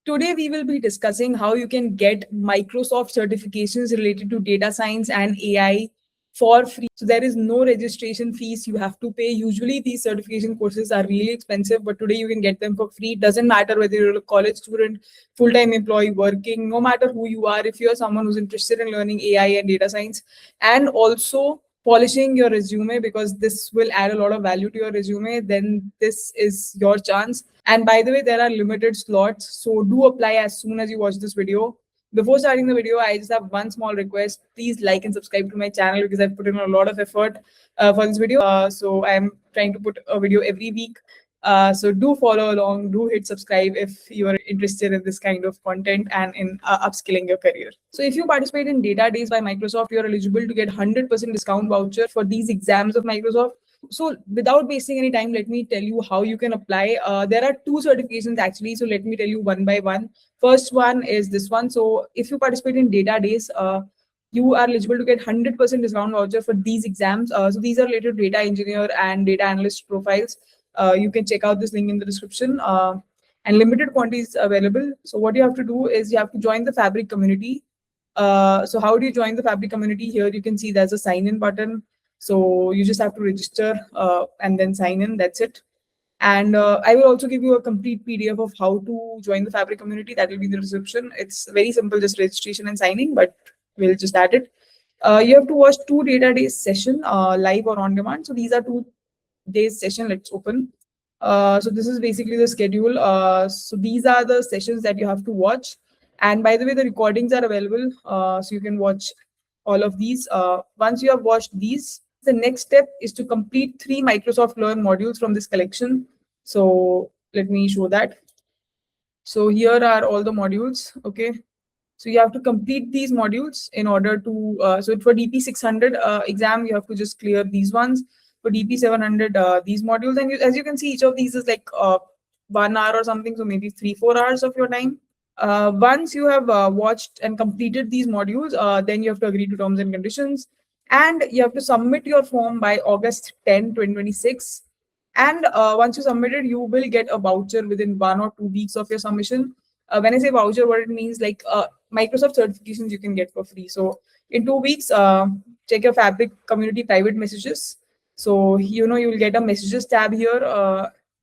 Today, we will be discussing how you can get Microsoft certifications related to data science and AI for free. So there is no registration fees you have to pay. Usually these certification courses are really expensive, but today you can get them for free. It doesn't matter whether you're a college student, full-time employee working, no matter who you are, if you're someone who's interested in learning AI and data science, and also polishing your resume, because this will add a lot of value to your resume, then this is your chance. And by the way, there are limited slots, so do apply as soon as you watch this video. Before starting the video, I just have one small request. Please like and subscribe to my channel because I've put in a lot of effort for this video. So I'm trying to put a video every week. So do follow along, do hit subscribe if you are interested in this kind of content and in upskilling your career. So if you participate in Data Days by Microsoft, you're eligible to get 100% discount voucher for these exams of Microsoft. So without wasting any time, let me tell you how you can apply. There are two certifications actually. So let me tell you one by one. First one is this one. So if you participate in Data Days, you are eligible to get 100% discount voucher for these exams. So these are related to data engineer and data analyst profiles. You can check out this link in the description. And limited quantities available. So what you have to do is you have to join the Fabric community. So how do you join the Fabric community? Here you can see there's a sign in button. So you just have to register and then sign in. That's it. And I will also give you a complete PDF of how to join the Fabric community. That will be in the description. It's very simple, just registration and signing, but we'll just add it. You have to watch 2 data days session, live or on demand. So these are 2 days session. Let's open. So this is basically the schedule. So these are the sessions that you have to watch. And by the way, the recordings are available. So you can watch all of these. Once you have watched these, the next step is to complete 3 Microsoft Learn modules from this collection. So let me show that. So here are all the modules. Okay. So you have to complete these modules in order to, so for DP 600 exam, you have to just clear these ones. For DP 700, these modules. And as you can see, each of these is like 1 hour or something. So maybe 3-4 hours of your time. Once you have watched and completed these modules, then you have to agree to terms and conditions. And you have to submit your form by August 10, 2026. And once you submit it, you will get a voucher within 1 or 2 weeks of your submission. When I say voucher, what it means, like Microsoft certifications you can get for free. So in 2 weeks, check your Fabric community private messages. So you will get a messages tab here,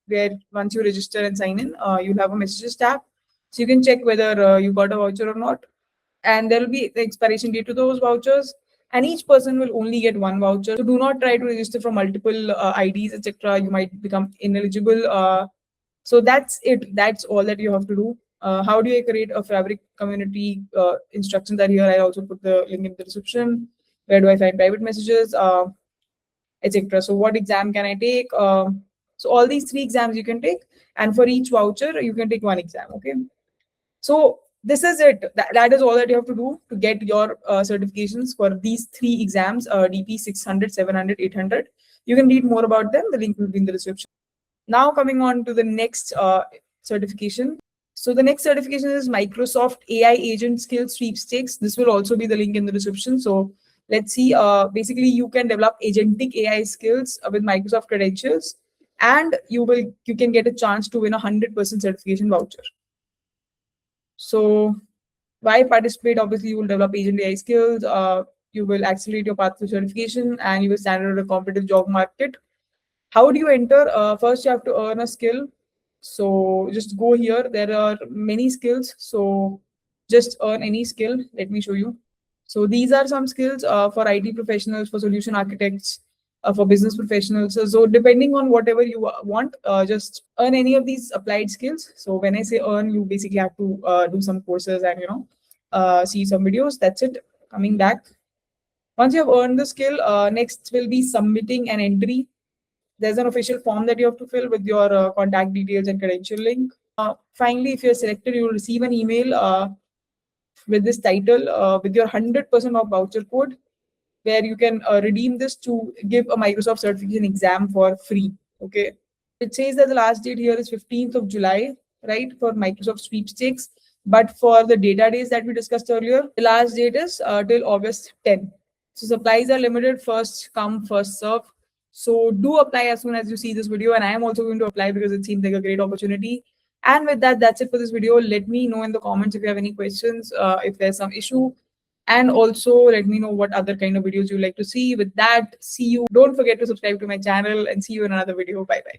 where once you register and sign in, you'll have a messages tab. So you can check whether you got a voucher or not. And there will be the expiration date to those vouchers. And each person will only get 1 voucher. So do not try to register from multiple IDs, etc. You might become ineligible. So that's it. That's all that you have to do. How do I create a Fabric community? Instructions are here. I also put the link in the description. Where do I find private messages, etc. So what exam can I take? So all these 3 exams you can take, and for each voucher you can take 1 exam. Okay. So this is it. That is all that you have to do to get your certifications for these 3 exams, DP 600, 700, 800. You can read more about them. The link will be in the description. Now coming on to the next certification. So the next certification is Microsoft AI Agent Skills Sweepstakes. This will also be the link in the description. So let's see. Basically, you can develop agentic AI skills with Microsoft credentials, and you can get a chance to win a 100% certification voucher. So why participate? Obviously, you will develop agent AI skills. You will accelerate your path to certification, and you will stand out in a competitive job market. How do you enter? First, you have to earn a skill. So just go here. There are many skills. So just earn any skill. Let me show you. So these are some skills for IT professionals, for solution architects, for business professionals. So depending on whatever you want, just earn any of these applied skills. So when I say earn, you basically have to do some courses and see some videos. That's it. Coming back. Once you have earned the skill, next will be submitting an entry. There's an official form that you have to fill with your contact details and credential link. Finally, if you're selected, you will receive an email with this title with your 100% off voucher code, where you can redeem this to give a Microsoft certification exam for free. Okay. It says that the last date here is 15th of July, right, for Microsoft Sweepstakes. But for the data days that we discussed earlier, the last date is till August 10. So supplies are limited, first come, first serve. So do apply as soon as you see this video. And I am also going to apply because it seems like a great opportunity. And with that, that's it for this video. Let me know in the comments if you have any questions, if there's some issue. And also let me know what other kind of videos you like to see. With that, see you. Don't forget to subscribe to my channel and see you in another video. Bye bye.